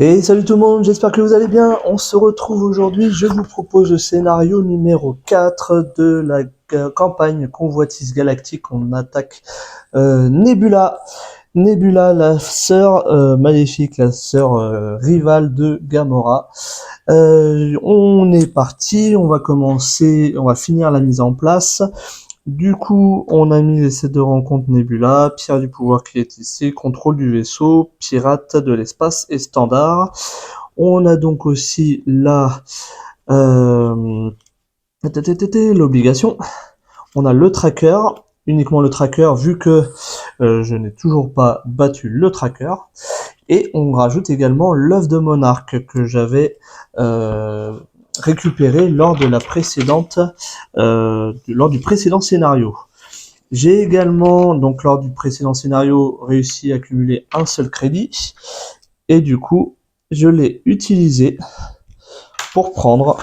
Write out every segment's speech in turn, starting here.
Et salut tout le monde, j'espère que vous allez bien. On se retrouve aujourd'hui, je vous propose le scénario numéro 4 de la campagne Convoitise Galactique. On attaque Nebula. Nebula, la sœur maléfique, la sœur rivale de Gamora. On est parti, on va commencer, on va finir la mise en place. Du coup, on a mis les sets de rencontre Nebula, pierre du pouvoir qui est ici, contrôle du vaisseau, pirate de l'espace et standard. On a donc aussi la l'obligation. On a le tracker, uniquement le tracker, vu que je n'ai toujours pas battu le tracker. Et on rajoute également l'œuf de monarque que j'avais récupéré lors de la précédente, lors du précédent scénario. J'ai également, donc lors du précédent scénario, réussi à accumuler un seul crédit. Et du coup, je l'ai utilisé pour prendre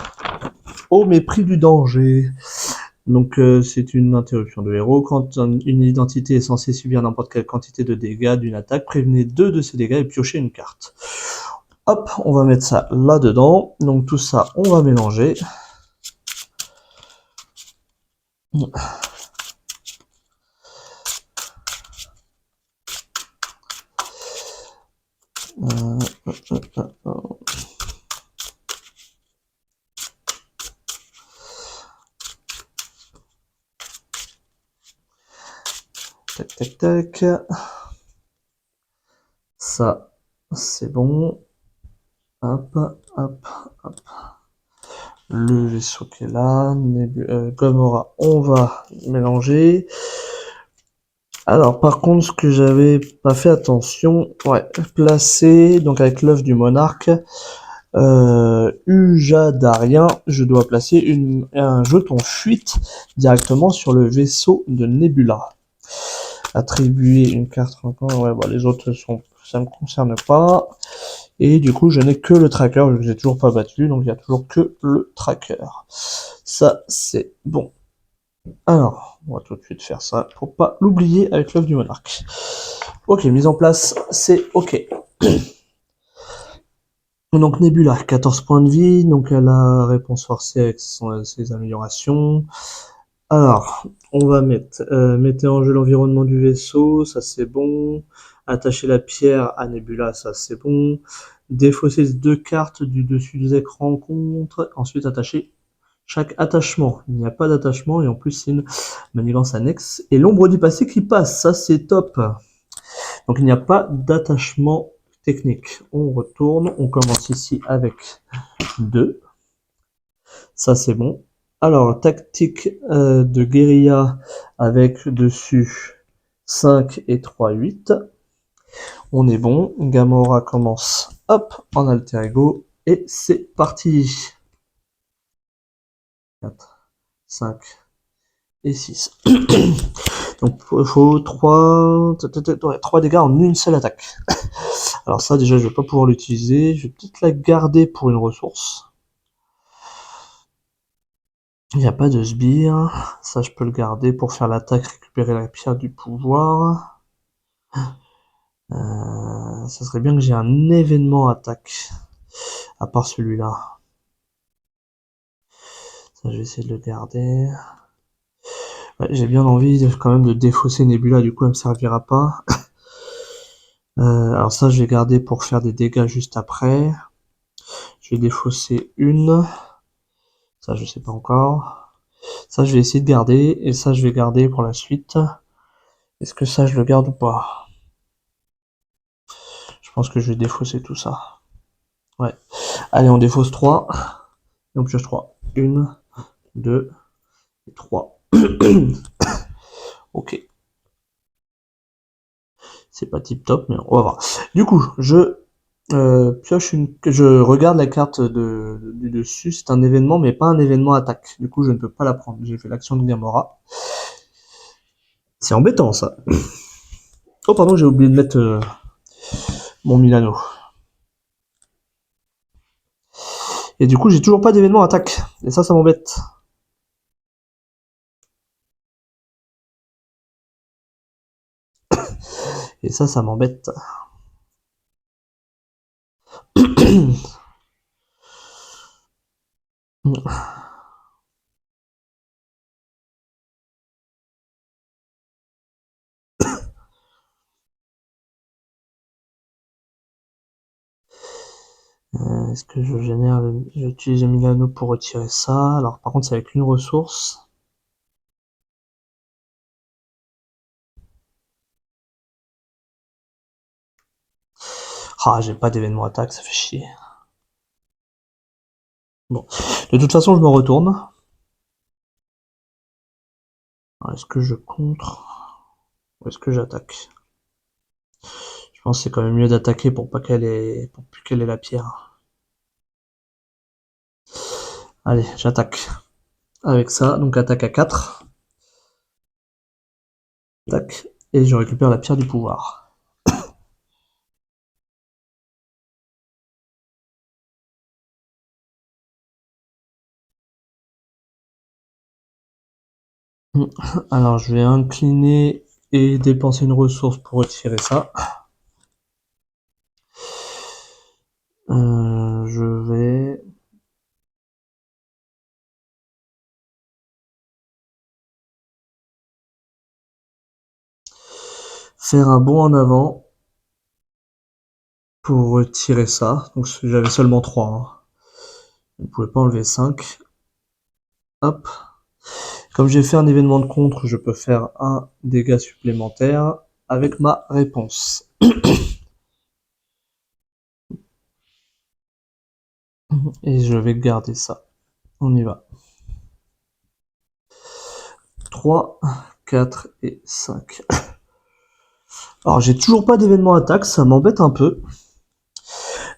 au mépris du danger. Donc c'est une interruption de héros. Quand une identité est censée subir n'importe quelle quantité de dégâts d'une attaque, prévenez 2 de ces dégâts et piochez une carte. Hop, on va mettre ça là-dedans. Donc tout ça, on va mélanger. Tac, tac, tac. Ça, c'est bon. Hop, hop, hop. Le vaisseau qui est là, Gamora, on va mélanger. Alors par contre, ce que j'avais pas fait attention, placer, donc avec l'œuf du monarque, Ujadarien, je dois placer un jeton fuite directement sur le vaisseau de Nebula. Attribuer une carte encore, les autres ça me concerne pas. Et du coup, je n'ai que le tracker, je n'ai toujours pas battu, donc il y a toujours que le tracker. Ça, c'est bon. Alors, on va tout de suite faire ça pour pas l'oublier avec l'œuf du monarque. Ok, mise en place, c'est ok. Donc Nebula, 14 points de vie, donc elle a réponse forcée avec ses améliorations. Alors, on va mettez en jeu l'environnement du vaisseau, ça c'est bon. Attacher la pierre à Nebula, ça c'est bon. Défausser 2 cartes du dessus des écrans contre. Ensuite, attacher chaque attachement. Il n'y a pas d'attachement et en plus c'est une manigance annexe. Et l'ombre du passé qui passe, ça c'est top. Donc il n'y a pas d'attachement technique. On retourne, on commence ici avec 2. Ça c'est bon. Alors, tactique de guérilla avec dessus 5 et 3, 8. On est bon. Gamora commence, hop, en alter ego. Et c'est parti. 4, 5 et 6. Donc, il faut 3 dégâts en une seule attaque. Alors ça, déjà, je vais pas pouvoir l'utiliser. Je vais peut-être la garder pour une ressource. Il n'y a pas de sbire. Ça, je peux le garder pour faire l'attaque, récupérer la pierre du pouvoir. Ça serait bien que j'ai un événement attaque. À part celui-là. Ça, je vais essayer de le garder. Ouais, j'ai bien envie quand même de défausser Nebula, du coup, elle me servira pas. Alors ça, je vais garder pour faire des dégâts juste après. Je vais défausser une. Ça, je sais pas encore. Ça, je vais essayer de garder. Et ça, je vais garder pour la suite. Est-ce que ça, je le garde ou pas? Je pense que je vais défausser tout ça. Ouais. Allez, on défausse 3. Et on pioche 3. 1, 2, 3. Ok. C'est pas tip top, mais on va voir. Du coup, je je regarde la carte du dessus. C'est un événement, mais pas un événement attaque. Du coup, je ne peux pas la prendre. J'ai fait l'action de Gamora. C'est embêtant, ça. Oh, pardon, j'ai oublié de mettre mon Milano. Et du coup, j'ai toujours pas d'événement attaque. Et ça m'embête. Et ça m'embête. Est-ce que je génère j'utilise le Milano pour retirer ça. Alors par contre c'est avec une ressource. Ah, j'ai pas d'événement attaque, ça fait chier. Bon. De toute façon je me retourne. Est-ce que je contre ou est-ce que j'attaque? Je pense que c'est quand même mieux d'attaquer pour pas pour plus qu'elle ait la pierre. Allez, j'attaque. Avec ça, donc attaque à 4. Tac. Et je récupère la pierre du pouvoir. Alors je vais incliner et dépenser une ressource pour retirer ça. Je vais faire un bond en avant pour retirer ça. Donc j'avais seulement 3. Hein. Je ne pouvais pas enlever 5. Hop. Comme j'ai fait un événement de contre, je peux faire un dégât supplémentaire avec ma réponse. Et je vais garder ça. On y va. 3, 4 et 5. Alors j'ai toujours pas d'événement attaque, ça m'embête un peu.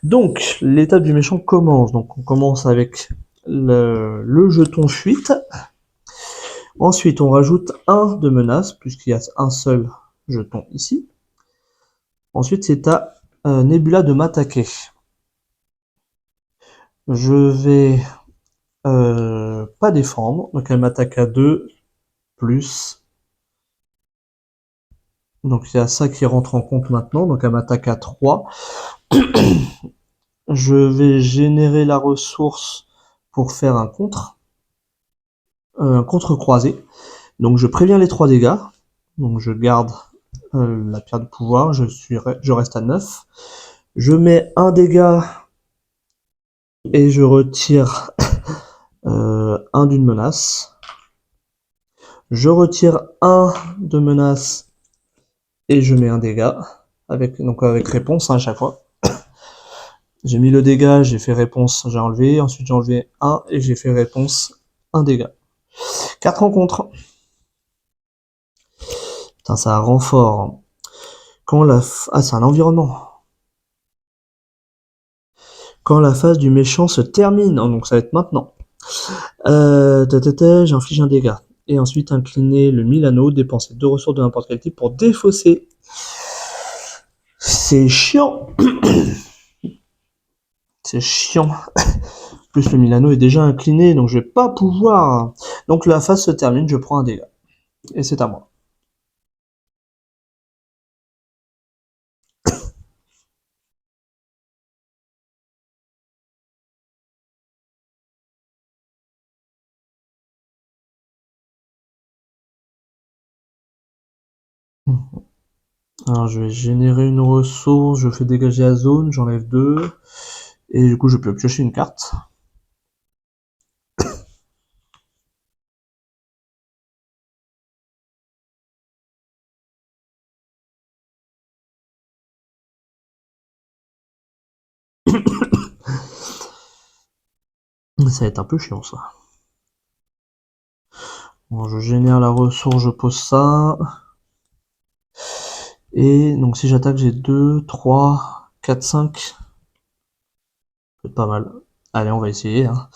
Donc l'étape du méchant commence. Donc on commence avec le jeton fuite. Ensuite on rajoute un de menace, puisqu'il y a un seul jeton ici. Ensuite c'est à Nebula de m'attaquer. Je vais pas défendre, donc elle m'attaque à 2, plus. Donc il y a ça qui rentre en compte maintenant, donc elle m'attaque à 3. Je vais générer la ressource pour faire un contre croisé. Donc je préviens les 3 dégâts. Donc je garde la pierre de pouvoir, je reste à 9. Je mets un dégât et je retire un d'une menace. Je retire un de menace et je mets un dégât. Donc avec réponse hein, à chaque fois. J'ai mis le dégât, j'ai fait réponse, j'ai enlevé. Ensuite j'ai enlevé 1 et j'ai fait réponse, un dégât. 4 rencontres. Putain, ça a un renfort. Ah, c'est un environnement. Quand la phase du méchant se termine, donc ça va être maintenant. J'inflige un dégât. Et ensuite incliner le Milano, dépenser 2 ressources de n'importe quel type pour défausser. C'est chiant. C'est chiant. Plus le Milano est déjà incliné, donc je vais pas pouvoir. Donc la phase se termine, je prends un dégât. Et c'est à moi. Alors je vais générer une ressource, je fais dégager la zone, j'enlève 2. Et du coup je peux piocher une carte. Ça va être un peu chiant ça. Bon, je génère la ressource, je pose ça. Et donc si j'attaque, j'ai 2, 3, 4, 5. C'est pas mal. Allez, on va essayer. Hein.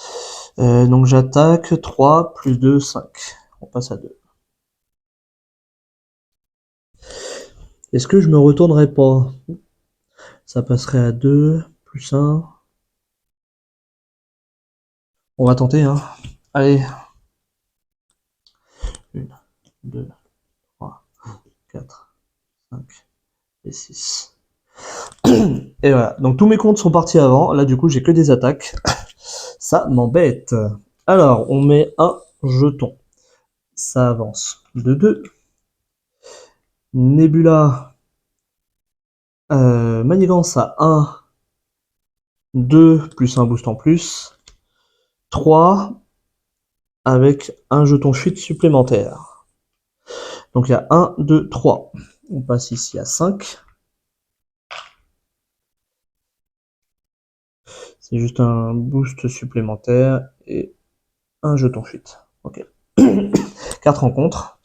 Donc j'attaque 3, plus 2, 5. On passe à 2. Est-ce que je me retournerai pas? Ça passerait à 2, plus 1. On va tenter. Hein. Allez. 1, 2, 3, 4, 5 et 6. Et voilà. Donc tous mes comptes sont partis avant. Là, du coup, j'ai que des attaques. Ça m'embête. Alors, on met un jeton. Ça avance de 2. Nebula. Manigance à 1. 2 plus un boost en plus. 3 avec un jeton fuite supplémentaire. Donc il y a 1, 2, 3. On passe ici à 5. C'est juste un boost supplémentaire et un jeton fuite. Ok. 4 rencontres.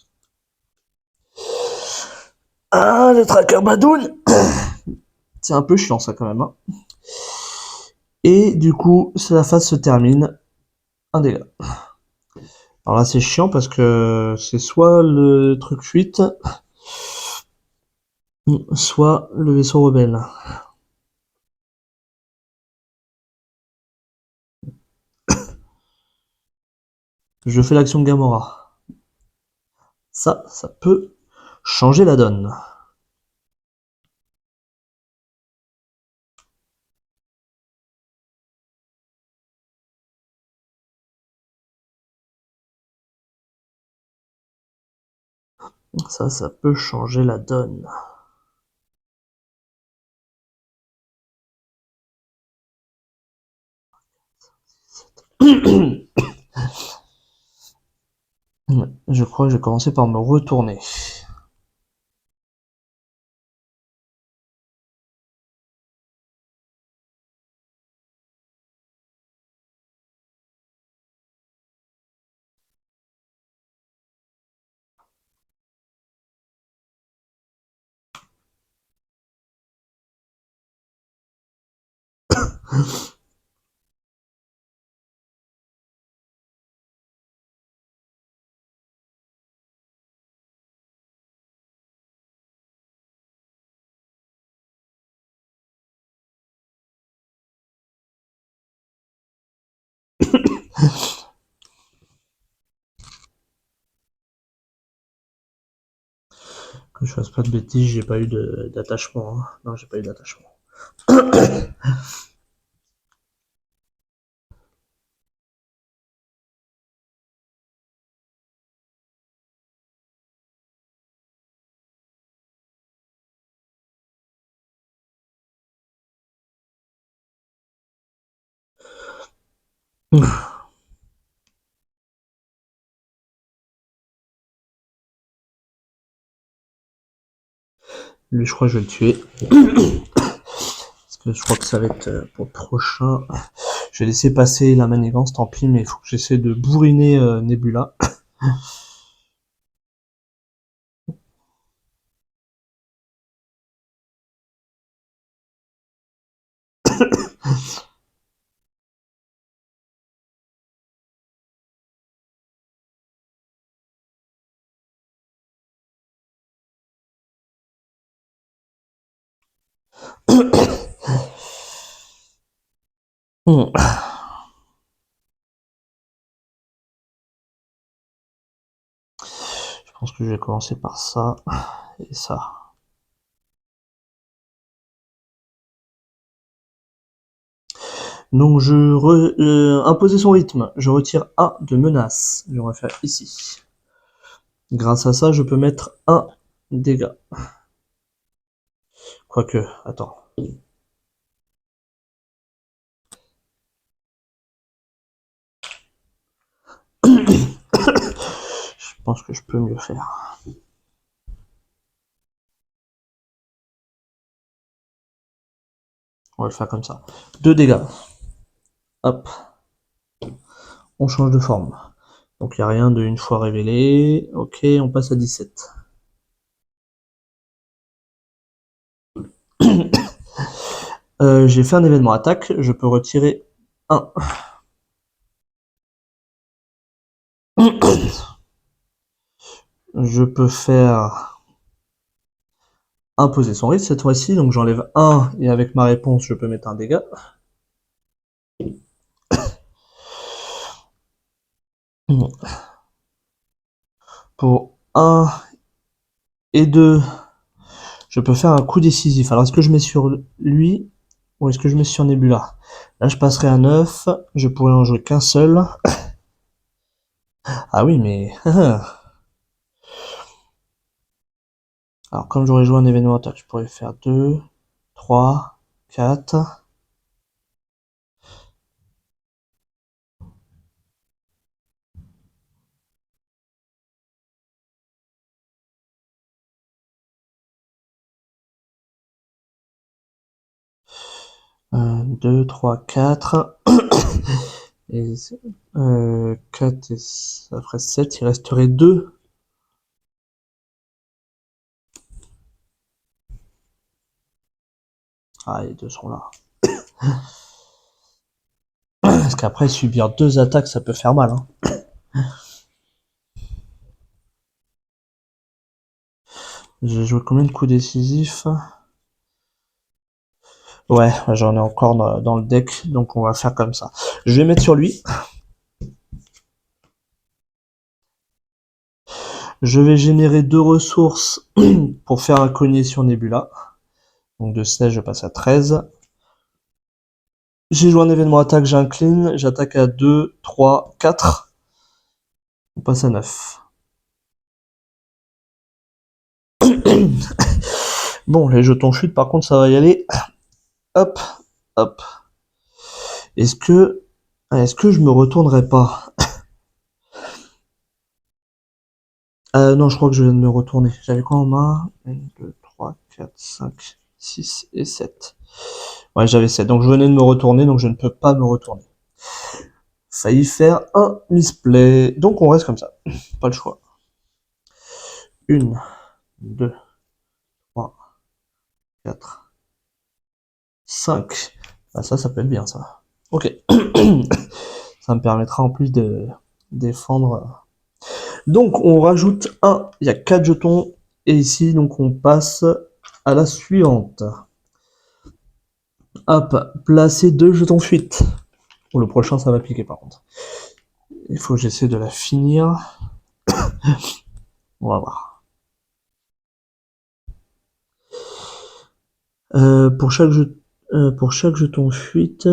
Ah, le tracker Badoon. C'est un peu chiant ça quand même. Hein. Et du coup, la phase se termine. Un dégât. Alors là, c'est chiant parce que c'est soit le truc fuite, soit le vaisseau rebelle. Je fais l'action de Gamora. Ça peut changer la donne. Ça peut changer la donne. Je crois que je vais commencer par me retourner. Que je fasse pas de bêtises, j'ai pas eu d'attachement. Hein. Non, j'ai pas eu d'attachement. Lui, je crois que je vais le tuer. Parce que je crois que ça va être pour le prochain. Je vais laisser passer la manigance, tant pis, mais il faut que j'essaie de bourriner Nebula. Je pense que je vais commencer par ça et ça. Donc imposer son rythme, je retire 1 de menace. Je vais refaire ici. Grâce à ça, je peux mettre 1 dégât. Quoique, attends. Je pense que je peux mieux faire. On va le faire comme ça. 2 dégâts. Hop. On change de forme. Donc il n'y a rien de une fois révélé. Ok, on passe à 17. J'ai fait un événement attaque, je peux retirer 1. Je peux faire imposer son risque cette fois-ci, donc j'enlève 1 et avec ma réponse je peux mettre un dégât. Pour 1 et 2, je peux faire un coup décisif. Alors, est-ce que je mets sur lui ou est-ce que je mets sur Nebula? Là, je passerai à 9. Je pourrais en jouer qu'un seul. Ah oui, mais... Alors, comme j'aurais joué un événement attaque, je pourrais faire 2, 3, 4... 2, 3, 4... Et 4 et ça ferait 7, il resterait 2. Ah, les deux sont là. Parce qu'après, subir 2 attaques, ça peut faire mal. Hein. J'ai joué combien de coups décisifs? Ouais, j'en ai encore dans le deck, donc on va faire comme ça. Je vais mettre sur lui. Je vais générer 2 ressources pour faire un cogné sur Nebula. Donc de 16, je passe à 13. J'ai joué un événement attaque, j'incline. J'attaque à 2, 3, 4. On passe à 9. Bon, les jetons chute, par contre, ça va y aller. Hop, hop. Est-ce que je me retournerai pas? Non, je crois que je viens de me retourner. J'avais quoi en main? 1, 2, 3, 4, 5, 6 et 7. Ouais, j'avais 7. Donc je venais de me retourner, donc je ne peux pas me retourner. Failli faire un misplay. Donc on reste comme ça. Pas le choix. 1, 2, 3, 4, 5. Ah, ça peut être bien, ça. Ok. Ça me permettra en plus de défendre. Donc on rajoute 1. Il y a 4 jetons. Et ici, donc on passe à la suivante. Hop, placer 2 jetons fuite. Pour le prochain, ça va piquer par contre. Il faut que j'essaie de la finir. On va voir. Pour chaque jeton fuite...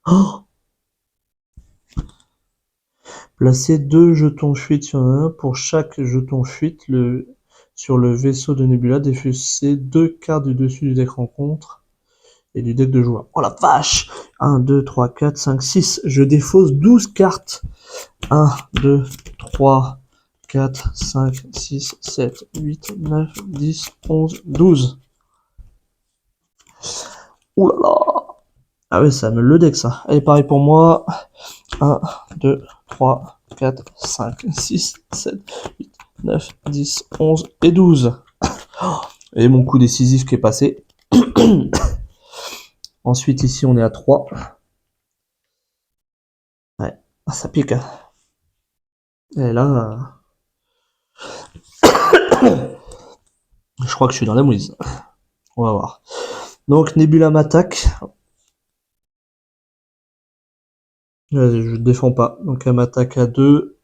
Oh, placer 2 jetons fuite sur un. Pour chaque jeton fuite, sur le vaisseau de Nebula, défausser 2 cartes du dessus du deck rencontre et du deck de joueur. Oh la vache! 1, 2, 3, 4, 5, 6. Je défausse 12 cartes. 1, 2, 3, 4, 5, 6, 7, 8, 9, 10, 11, 12. Ouh là là! Ah ouais, ça me le deck ça. Allez, pareil pour moi. 1, 2, 3, 4, 5, 6, 7, 8, 9, 10, 11 et 12. Et mon coup décisif qui est passé. Ensuite, ici, on est à 3. Ouais, ça pique. Hein. Et là, je crois que je suis dans la mouise. On va voir. Donc, Nebula m'attaque. Je défends pas. Donc, elle m'attaque à 2.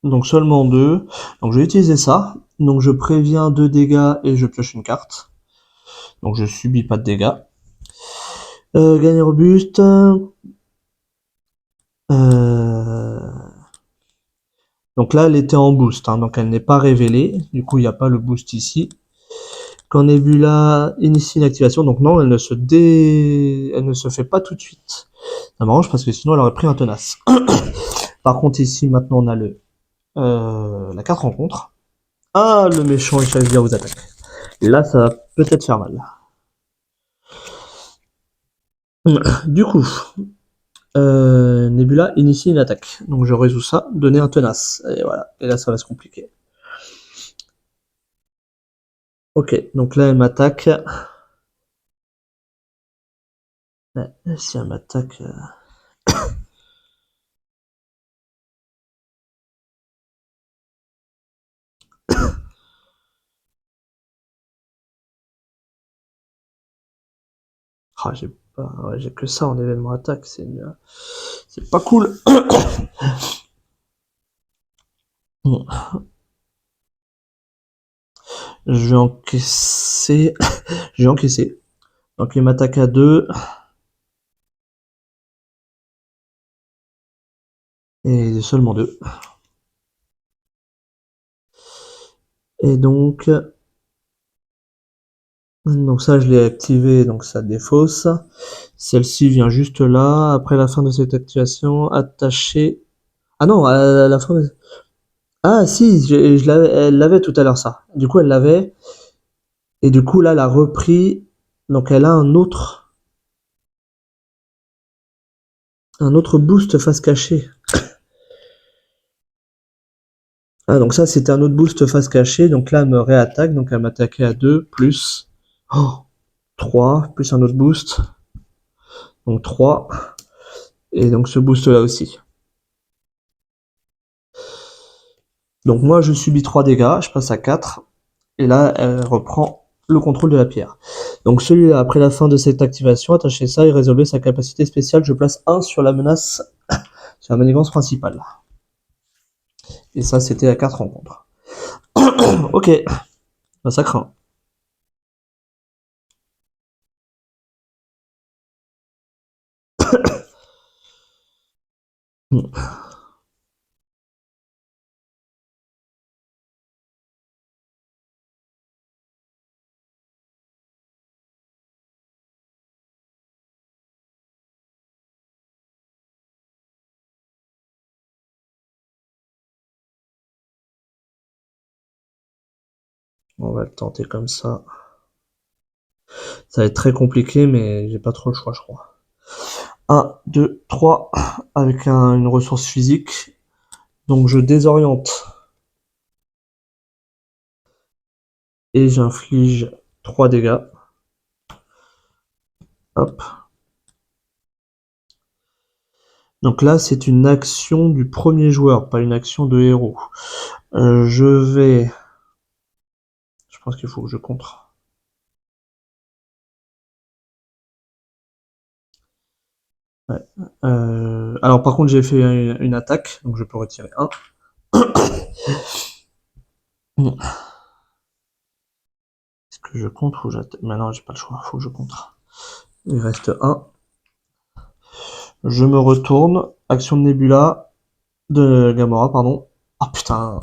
Donc, seulement 2. Donc, je vais utiliser ça. Donc, je préviens 2 dégâts et je pioche une carte. Donc, je subis pas de dégâts. Gagner robuste. Donc là, elle était en boost, hein, donc elle n'est pas révélée. Du coup, il n'y a pas le boost ici. Quand Nebula initie une activation, donc non, elle ne se fait pas tout de suite. Ça m'arrange parce que sinon, elle aurait pris un tenace. Par contre, ici, maintenant, on a la carte rencontre. Ah, le méchant, il cherche bien vous attaque. Et là, ça va peut-être faire mal. Du coup, Nebula initie une attaque. Donc je résous ça, donner un tenace. Et voilà. Et là, ça va se compliquer. Ok, donc là, elle m'attaque. Ouais, si elle m'attaque... Ah, j'ai pas... ouais, j'ai que ça en événement attaque, c'est pas cool. Je vais encaisser. Je vais encaisser. Donc il m'attaque à 2. Et seulement 2. Et donc ça je l'ai activé, donc ça défausse. Celle-ci vient juste là. Après la fin de cette activation, attacher. Ah non, à la fin. Ah si, elle l'avait tout à l'heure ça. Du coup elle l'avait. Et du coup là elle a repris. Donc elle a un autre boost face cachée. Ah donc ça c'était un autre boost face cachée. Donc là elle me réattaque. Donc elle m'attaquait à 2 plus 3 plus un autre boost. Donc 3. Et donc ce boost là aussi. Donc moi je subis 3 dégâts, je passe à 4. Et là elle reprend le contrôle de la pierre. Donc celui-là, après la fin de cette activation, attachez ça et résolvez sa capacité spéciale. Je place 1 sur la menace, sur la manigance principale. Et ça c'était à 4 rencontres. Ok, bah, ça craint. On va le tenter comme ça. Ça va être très compliqué, mais j'ai pas trop le choix, je crois. 1, 2, 3, avec une ressource physique. Donc je désoriente. Et j'inflige 3 dégâts. Hop. Donc là, c'est une action du premier joueur, pas une action de héros. Je vais... Je pense qu'il faut que je contre. Ouais. Alors par contre, j'ai fait une attaque, donc je peux retirer 1. Est-ce que je contre ou j'attaque? Maintenant, j'ai pas le choix, faut que je contre. Il reste 1. Je me retourne. Action de Nebula. De Gamora, pardon. Oh putain.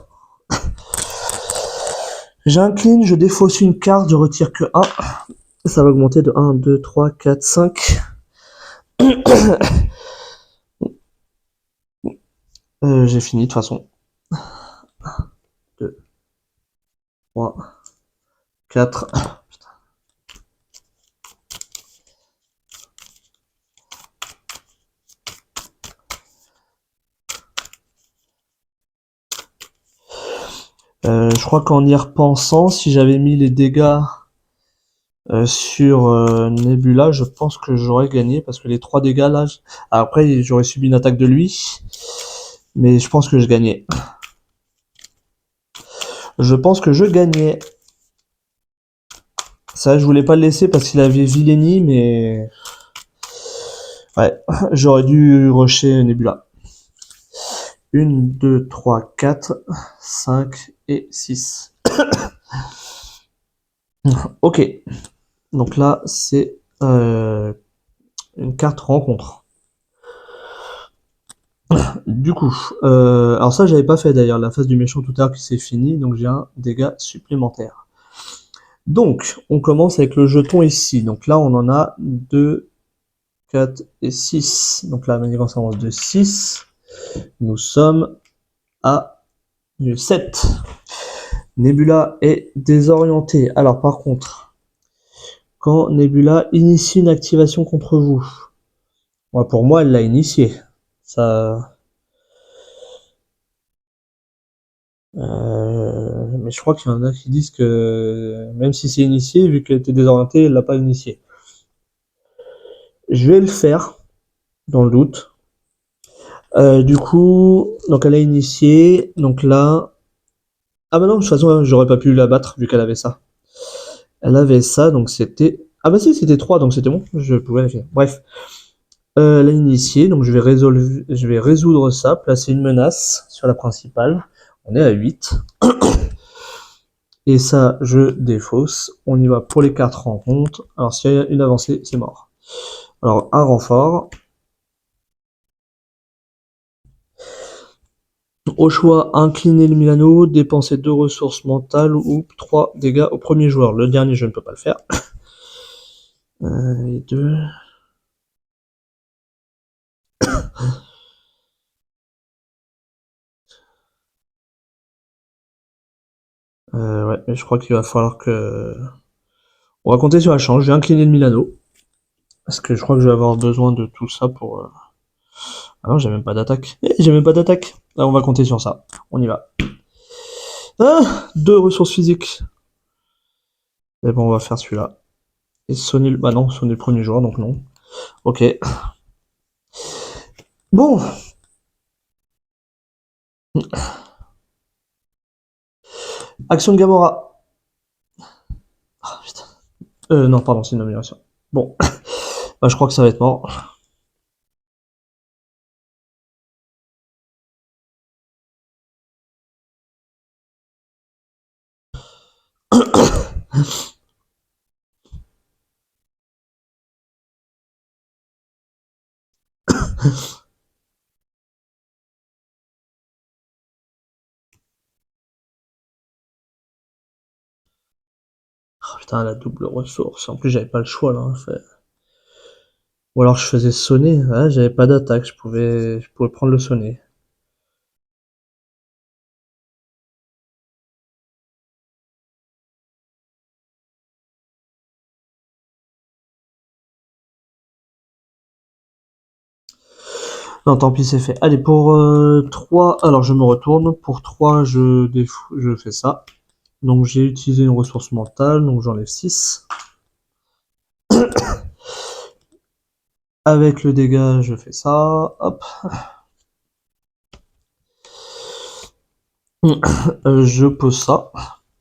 J'incline, je défausse une carte, je retire que 1. Ça va augmenter de 1, 2, 3, 4, 5. J'ai fini de toute façon. 2, 3, 4. Je crois qu'en y repensant, si j'avais mis les dégâts sur Nebula, je pense que j'aurais gagné parce que les 3 dégâts là, après j'aurais subi une attaque de lui, mais je pense que je gagnais. Je pense que je gagnais. Ça, je voulais pas le laisser parce qu'il avait Villénie, mais ouais, j'aurais dû rusher Nebula. 1, 2, 3, 4, 5 et 6. Ok. Donc là, c'est une carte rencontre. Du coup, alors ça, j'avais pas fait d'ailleurs la phase du méchant tout à l'heure qui s'est finie, donc j'ai un dégât supplémentaire. Donc, on commence avec le jeton ici. Donc là, on en a 2, 4 et 6. Donc là, la manigance avance de 6. Nous sommes à 7. Nebula est désorientée. Alors par contre, quand Nebula initie une activation contre vous, ouais, pour moi, elle l'a initié. Ça, mais je crois qu'il y en a qui disent que même si c'est initié, vu qu'elle était désorientée, elle l'a pas initié. Je vais le faire, dans le doute. Du coup, donc elle a initié, donc là... Ah bah non, de toute façon, j'aurais pas pu la battre, vu qu'elle avait ça. Elle avait ça, donc c'était... Ah bah si, c'était 3, donc c'était bon, je pouvais la faire. Bref. Elle a initié, donc je vais résoudre ça, placer une menace sur la principale. On est à 8. Et ça, je défausse. On y va pour les 4 rencontres. Alors, s'il y a une avancée, c'est mort. Alors, un renfort. Au choix, incliner le Milano, dépenser 2 ressources mentales ou 3 dégâts au premier joueur. Le dernier, je ne peux pas le faire. Et 2. Ouais, mais je crois qu'il va falloir que... On va compter sur la chance. Je vais incliner le Milano. Parce que je crois que je vais avoir besoin de tout ça pour... Ah non, j'ai même pas d'attaque. J'ai même pas d'attaque. Là, on va compter sur ça. On y va. Ah, 2 ressources physiques. Et bon, on va faire celui-là. Et sonner le... Bah non, sonner le premier joueur, donc non. Ok. Bon. Action de Gamora. Ah, putain. Non, pardon, c'est une nomination. Bon. Bah, je crois que ça va être mort. Oh, putain, la double ressource. En plus, j'avais pas le choix, là. Ou alors, je faisais sonner. Ouais, j'avais pas d'attaque. Je pouvais prendre le sonner. Non, tant pis, c'est fait. Allez, pour 3, alors je me retourne. Pour 3, je fais ça. Donc j'ai utilisé une ressource mentale, donc j'enlève 6. Avec le dégât, je fais ça. Hop. Je pose ça.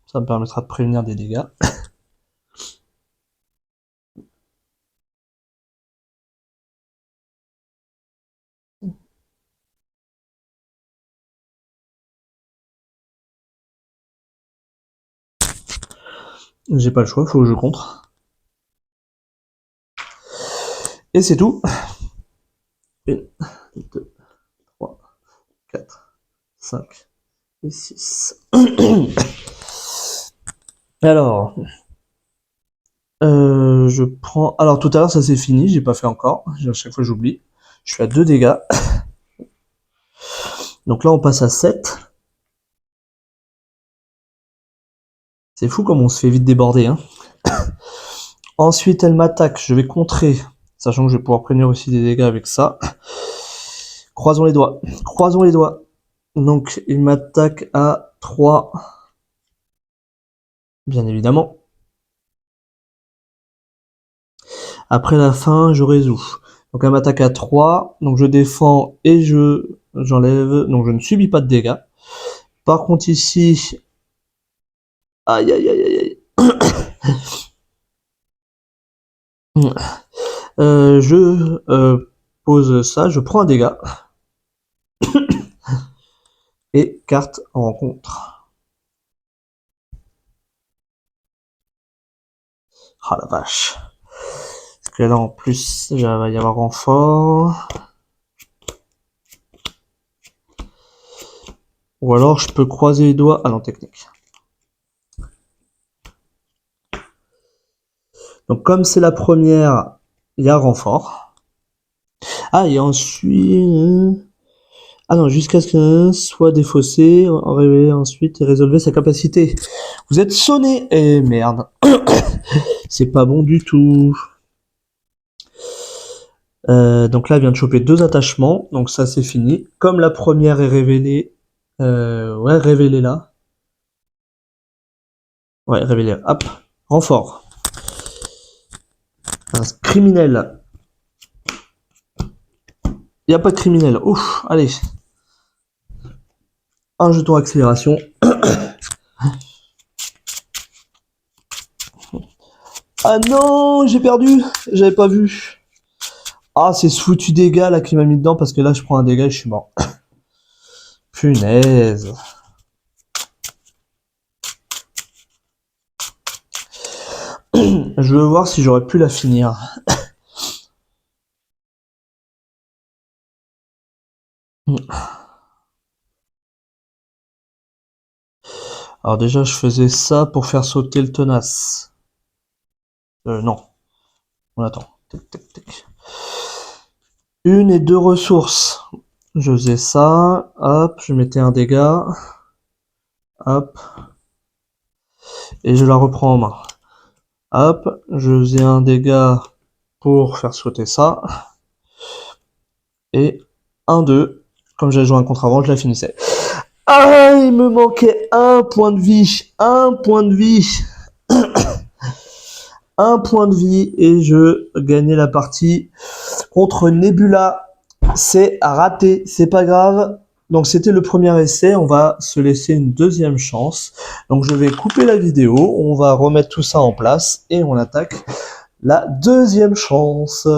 Ça me permettra de prévenir des dégâts. J'ai pas le choix, faut que je contre. Et c'est tout. 1, 2, 3, 4, 5 et 6. Alors, je prends... Alors tout à l'heure ça c'est fini, j'ai pas fait encore. À chaque fois j'oublie. Je suis à 2 dégâts. Donc là on passe à 7. C'est fou comme on se fait vite déborder. Hein. Ensuite elle m'attaque, je vais contrer. Sachant que je vais pouvoir prévenir aussi des dégâts avec ça. Croisons les doigts. Croisons les doigts. Donc il m'attaque à 3. Bien évidemment. Après la fin, je résous. Donc elle m'attaque à 3. Donc je défends et j'enlève. Donc je ne subis pas de dégâts. Par contre ici... Aïe aïe aïe aïe aïe. Je pose ça, je prends un dégât. Et carte en rencontre. Ah la vache. Parce que là en plus, il va y avoir renfort. Ou alors je peux croiser les doigts. Ah non, technique. Donc comme c'est la première, il y a renfort. Ah, et ensuite... Ah non, jusqu'à ce qu'un soit défaussé, révéler ensuite et résolver sa capacité. Vous êtes sonné. Eh merde. C'est pas bon du tout. Donc là, elle vient de choper 2 attachements. Donc ça, c'est fini. Comme la première est révélée... ouais, révélée là. Ouais, révélée. Hop. Renfort. Un criminel. Il n'y a pas de criminel. Ouf, allez. Un jeton accélération. Ah non, j'ai perdu. J'avais pas vu. Ah, c'est ce foutu dégât là qui m'a mis dedans parce que là, je prends un dégât et je suis mort. Punaise. Je veux voir si j'aurais pu la finir. Alors déjà, je faisais ça pour faire sauter le tenace. Non. On attend. Tac, tac, tac. 1 et 2 ressources. Je faisais ça. Hop, je mettais un dégât. Hop. Et je la reprends en main. Hop, je faisais un dégât pour faire sauter ça. Et 1-2. Comme j'avais joué un contre avant, je la finissais. Ah, il me manquait un point de vie. Un point de vie. Un point de vie et je gagnais la partie contre Nebula. C'est raté, c'est pas grave. Donc c'était le premier essai, on va se laisser une deuxième chance. Donc je vais couper la vidéo, on va remettre tout ça en place et on attaque la deuxième chance.